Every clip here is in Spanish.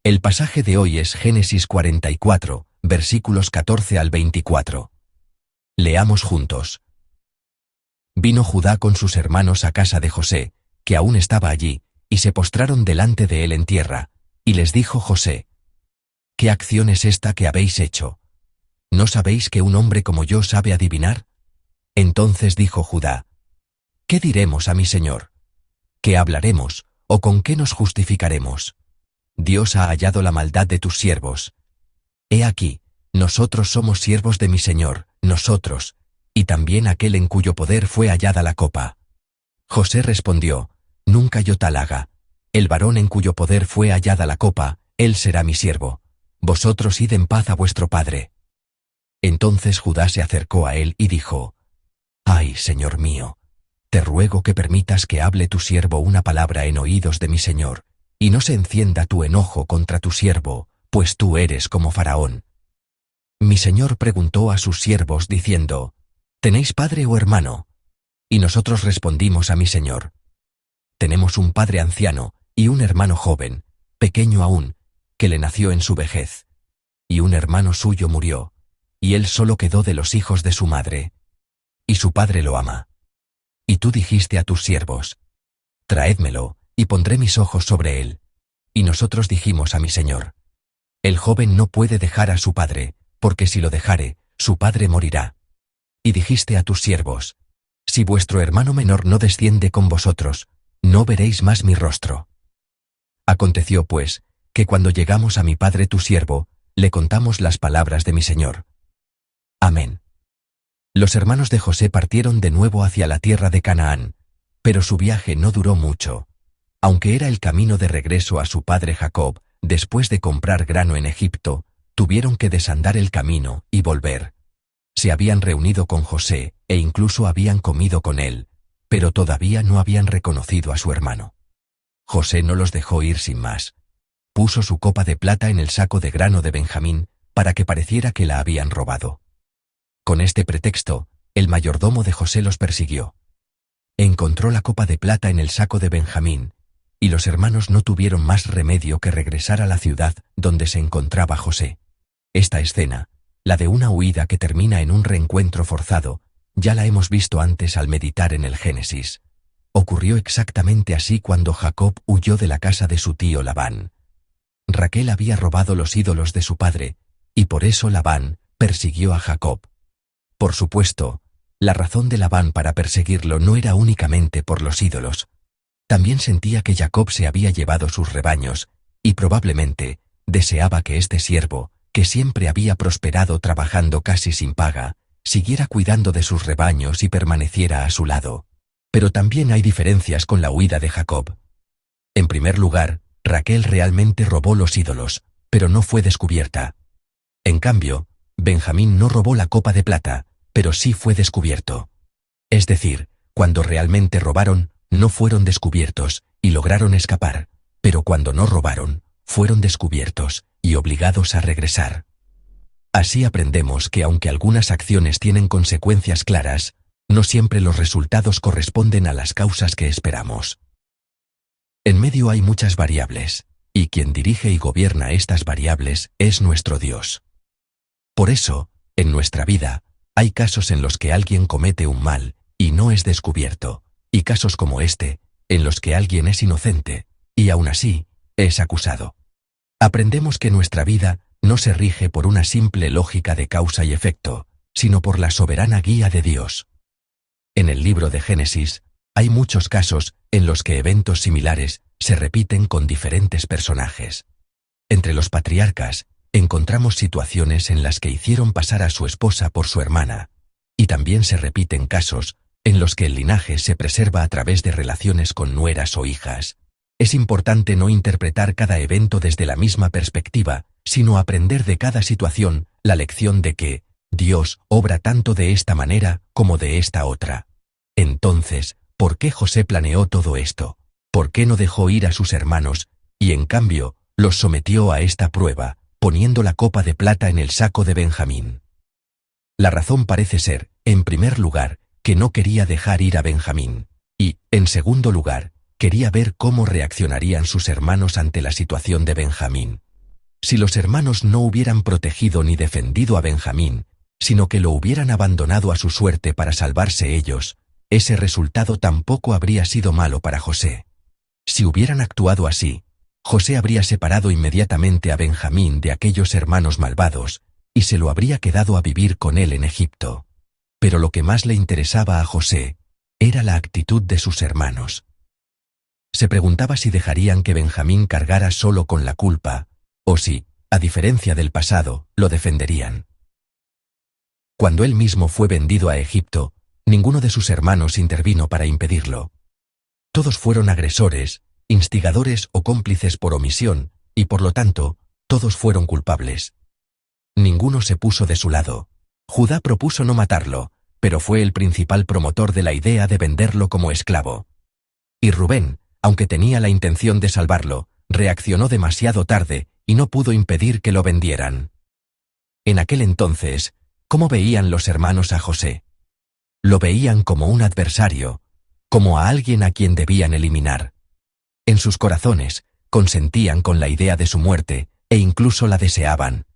El pasaje de hoy es Génesis 44, versículos 14 al 24. Leamos juntos. Vino Judá con sus hermanos a casa de José, que aún estaba allí, y se postraron delante de él en tierra, y les dijo José: ¿Qué acción es esta que habéis hecho? ¿No sabéis que un hombre como yo sabe adivinar? Entonces dijo Judá: ¿Qué diremos a mi señor? ¿Qué hablaremos, o con qué nos justificaremos? Dios ha hallado la maldad de tus siervos. He aquí, nosotros somos siervos de mi señor, nosotros, y también aquel en cuyo poder fue hallada la copa. José respondió: Nunca yo tal haga. El varón en cuyo poder fue hallada la copa, él será mi siervo. Vosotros id en paz a vuestro padre. Entonces Judá se acercó a él y dijo: Ay, señor mío, te ruego que permitas que hable tu siervo una palabra en oídos de mi señor, y no se encienda tu enojo contra tu siervo, pues tú eres como Faraón. Mi señor preguntó a sus siervos diciendo: ¿Tenéis padre o hermano? Y nosotros respondimos a mi señor: Tenemos un padre anciano, y un hermano joven, pequeño aún, que le nació en su vejez. Y un hermano suyo murió, y él solo quedó de los hijos de su madre. Y su padre lo ama. Y tú dijiste a tus siervos: Traédmelo, y pondré mis ojos sobre él. Y nosotros dijimos a mi señor: El joven no puede dejar a su padre, porque si lo dejare, su padre morirá. Y dijiste a tus siervos: Si vuestro hermano menor no desciende con vosotros, no veréis más mi rostro. Aconteció pues, que cuando llegamos a mi padre tu siervo, le contamos las palabras de mi señor. Amén. Los hermanos de José partieron de nuevo hacia la tierra de Canaán, pero su viaje no duró mucho. Aunque era el camino de regreso a su padre Jacob, después de comprar grano en Egipto, tuvieron que desandar el camino y volver. Se habían reunido con José, e incluso habían comido con él, pero todavía no habían reconocido a su hermano. José no los dejó ir sin más. Puso su copa de plata en el saco de grano de Benjamín, para que pareciera que la habían robado. Con este pretexto, el mayordomo de José los persiguió. Encontró la copa de plata en el saco de Benjamín, y los hermanos no tuvieron más remedio que regresar a la ciudad donde se encontraba José. Esta escena, la de una huida que termina en un reencuentro forzado, ya la hemos visto antes al meditar en el Génesis. Ocurrió exactamente así cuando Jacob huyó de la casa de su tío Labán. Raquel había robado los ídolos de su padre, y por eso Labán persiguió a Jacob. Por supuesto, la razón de Labán para perseguirlo no era únicamente por los ídolos. También sentía que Jacob se había llevado sus rebaños, y probablemente deseaba que este siervo, que siempre había prosperado trabajando casi sin paga, siguiera cuidando de sus rebaños y permaneciera a su lado. Pero también hay diferencias con la huida de Jacob. En primer lugar, Raquel realmente robó los ídolos, pero no fue descubierta. En cambio, Benjamín no robó la copa de plata, pero sí fue descubierto. Es decir, cuando realmente robaron, no fueron descubiertos, y lograron escapar, pero cuando no robaron, fueron descubiertos, y obligados a regresar. Así aprendemos que aunque algunas acciones tienen consecuencias claras, no siempre los resultados corresponden a las causas que esperamos. En medio hay muchas variables, y quien dirige y gobierna estas variables es nuestro Dios. Por eso, en nuestra vida, hay casos en los que alguien comete un mal, y no es descubierto, y casos como este, en los que alguien es inocente, y aún así, es acusado. Aprendemos que nuestra vida no se rige por una simple lógica de causa y efecto, sino por la soberana guía de Dios. En el libro de Génesis, hay muchos casos en los que eventos similares se repiten con diferentes personajes. Entre los patriarcas, encontramos situaciones en las que hicieron pasar a su esposa por su hermana, y también se repiten casos en los que el linaje se preserva a través de relaciones con nueras o hijas. Es importante no interpretar cada evento desde la misma perspectiva, sino aprender de cada situación la lección de que Dios obra tanto de esta manera como de esta otra. Entonces, ¿por qué José planeó todo esto? ¿Por qué no dejó ir a sus hermanos, y en cambio, los sometió a esta prueba, poniendo la copa de plata en el saco de Benjamín? La razón parece ser, en primer lugar, que no quería dejar ir a Benjamín, y, en segundo lugar, quería ver cómo reaccionarían sus hermanos ante la situación de Benjamín. Si los hermanos no hubieran protegido ni defendido a Benjamín, sino que lo hubieran abandonado a su suerte para salvarse ellos, ese resultado tampoco habría sido malo para José. Si hubieran actuado así, José habría separado inmediatamente a Benjamín de aquellos hermanos malvados, y se lo habría quedado a vivir con él en Egipto. Pero lo que más le interesaba a José era la actitud de sus hermanos. Se preguntaba si dejarían que Benjamín cargara solo con la culpa, o si, a diferencia del pasado, lo defenderían. Cuando él mismo fue vendido a Egipto, ninguno de sus hermanos intervino para impedirlo. Todos fueron agresores, instigadores o cómplices por omisión, y por lo tanto, todos fueron culpables. Ninguno se puso de su lado. Judá propuso no matarlo, pero fue el principal promotor de la idea de venderlo como esclavo. Y Rubén, aunque tenía la intención de salvarlo, reaccionó demasiado tarde y no pudo impedir que lo vendieran. En aquel entonces, ¿cómo veían los hermanos a José? Lo veían como un adversario, como a alguien a quien debían eliminar. En sus corazones, consentían con la idea de su muerte e incluso la deseaban.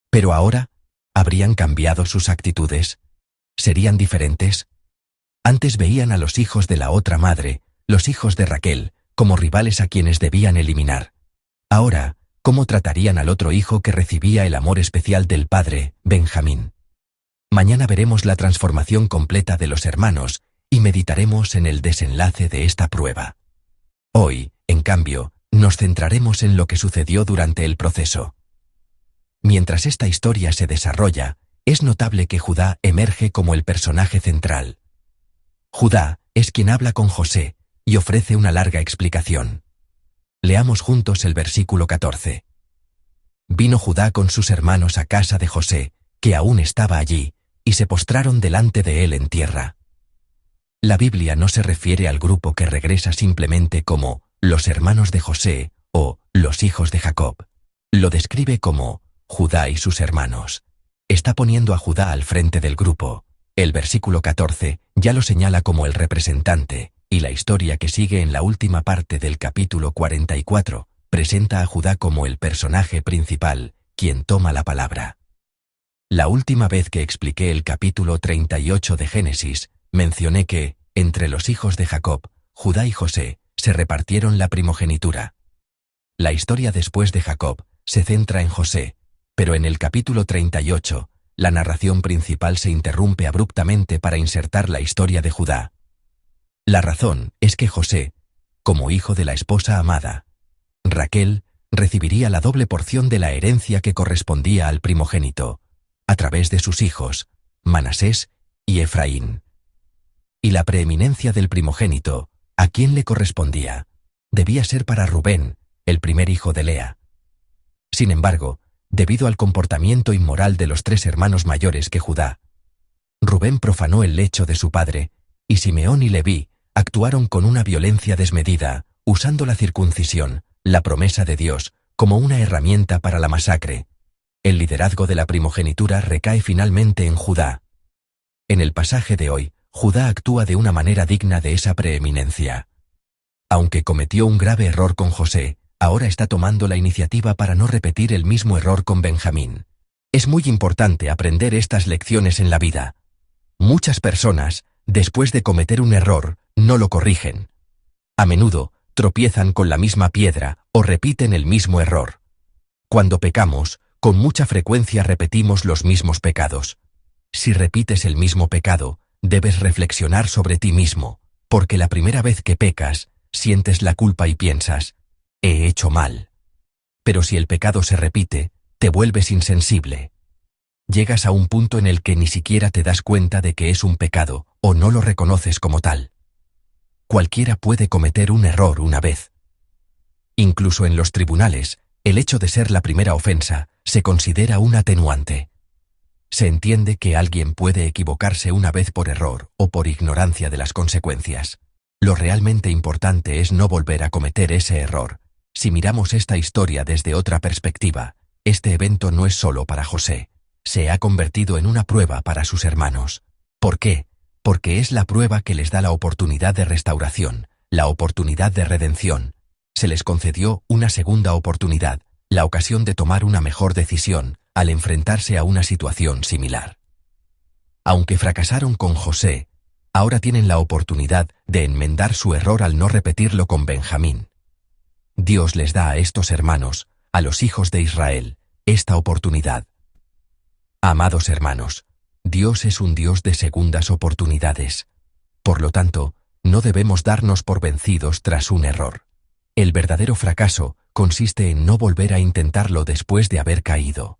Pero ahora, ¿habrían cambiado sus actitudes? ¿Serían diferentes? Antes veían a los hijos de la otra madre, los hijos de Raquel, como rivales a quienes debían eliminar. Ahora, ¿cómo tratarían al otro hijo que recibía el amor especial del padre, Benjamín? Mañana veremos la transformación completa de los hermanos y meditaremos en el desenlace de esta prueba. Hoy, en cambio, nos centraremos en lo que sucedió durante el proceso. Mientras esta historia se desarrolla, es notable que Judá emerge como el personaje central. Judá es quien habla con José y ofrece una larga explicación. Leamos juntos el versículo 14. Vino Judá con sus hermanos a casa de José, que aún estaba allí, y se postraron delante de él en tierra. La Biblia no se refiere al grupo que regresa simplemente como los hermanos de José o los hijos de Jacob. Lo describe como Judá y sus hermanos. Está poniendo a Judá al frente del grupo. El versículo 14 ya lo señala como el representante, y la historia que sigue en la última parte del capítulo 44 presenta a Judá como el personaje principal, quien toma la palabra. La última vez que expliqué el capítulo 38 de Génesis, mencioné que, entre los hijos de Jacob, Judá y José, se repartieron la primogenitura. La historia después de Jacob se centra en José, pero en el capítulo 38, la narración principal se interrumpe abruptamente para insertar la historia de Judá. La razón es que José, como hijo de la esposa amada, Raquel, recibiría la doble porción de la herencia que correspondía al primogénito, a través de sus hijos, Manasés y Efraín. Y la preeminencia del primogénito, ¿a quién le correspondía? Debía ser para Rubén, el primer hijo de Lea. Sin embargo, debido al comportamiento inmoral de los tres hermanos mayores que Judá, Rubén profanó el lecho de su padre, y Simeón y Leví actuaron con una violencia desmedida, usando la circuncisión, la promesa de Dios, como una herramienta para la masacre. El liderazgo de la primogenitura recae finalmente en Judá. En el pasaje de hoy, Judá actúa de una manera digna de esa preeminencia. Aunque cometió un grave error con José, ahora está tomando la iniciativa para no repetir el mismo error con Benjamín. Es muy importante aprender estas lecciones en la vida. Muchas personas, después de cometer un error, no lo corrigen. A menudo, tropiezan con la misma piedra o repiten el mismo error. Cuando pecamos, con mucha frecuencia repetimos los mismos pecados. Si repites el mismo pecado, debes reflexionar sobre ti mismo, porque la primera vez que pecas, sientes la culpa y piensas, he hecho mal. Pero si el pecado se repite, te vuelves insensible. Llegas a un punto en el que ni siquiera te das cuenta de que es un pecado, o no lo reconoces como tal. Cualquiera puede cometer un error una vez. Incluso en los tribunales, el hecho de ser la primera ofensa se considera un atenuante. Se entiende que alguien puede equivocarse una vez por error o por ignorancia de las consecuencias. Lo realmente importante es no volver a cometer ese error. Si miramos esta historia desde otra perspectiva, este evento no es solo para José. Se ha convertido en una prueba para sus hermanos. ¿Por qué? Porque es la prueba que les da la oportunidad de restauración, la oportunidad de redención. Se les concedió una segunda oportunidad, la ocasión de tomar una mejor decisión al enfrentarse a una situación similar. Aunque fracasaron con José, ahora tienen la oportunidad de enmendar su error al no repetirlo con Benjamín. Dios les da a estos hermanos, a los hijos de Israel, esta oportunidad. Amados hermanos, Dios es un Dios de segundas oportunidades. Por lo tanto, no debemos darnos por vencidos tras un error. El verdadero fracaso consiste en no volver a intentarlo después de haber caído.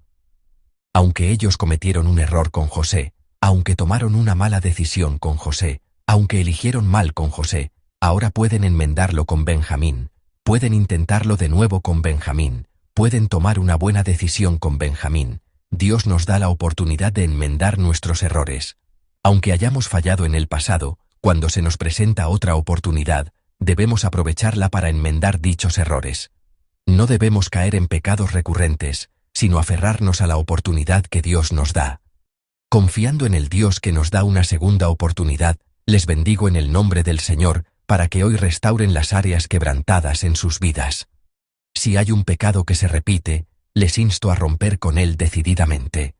Aunque ellos cometieron un error con José, aunque tomaron una mala decisión con José, aunque eligieron mal con José, ahora pueden enmendarlo con Benjamín, pueden intentarlo de nuevo con Benjamín, pueden tomar una buena decisión con Benjamín. Dios nos da la oportunidad de enmendar nuestros errores. Aunque hayamos fallado en el pasado, cuando se nos presenta otra oportunidad, debemos aprovecharla para enmendar dichos errores. No debemos caer en pecados recurrentes, sino aferrarnos a la oportunidad que Dios nos da. Confiando en el Dios que nos da una segunda oportunidad, les bendigo en el nombre del Señor, para que hoy restauren las áreas quebrantadas en sus vidas. Si hay un pecado que se repite, les insto a romper con él decididamente.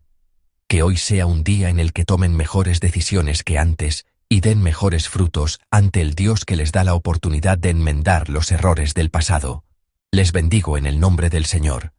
Que hoy sea un día en el que tomen mejores decisiones que antes y den mejores frutos ante el Dios que les da la oportunidad de enmendar los errores del pasado. Les bendigo en el nombre del Señor.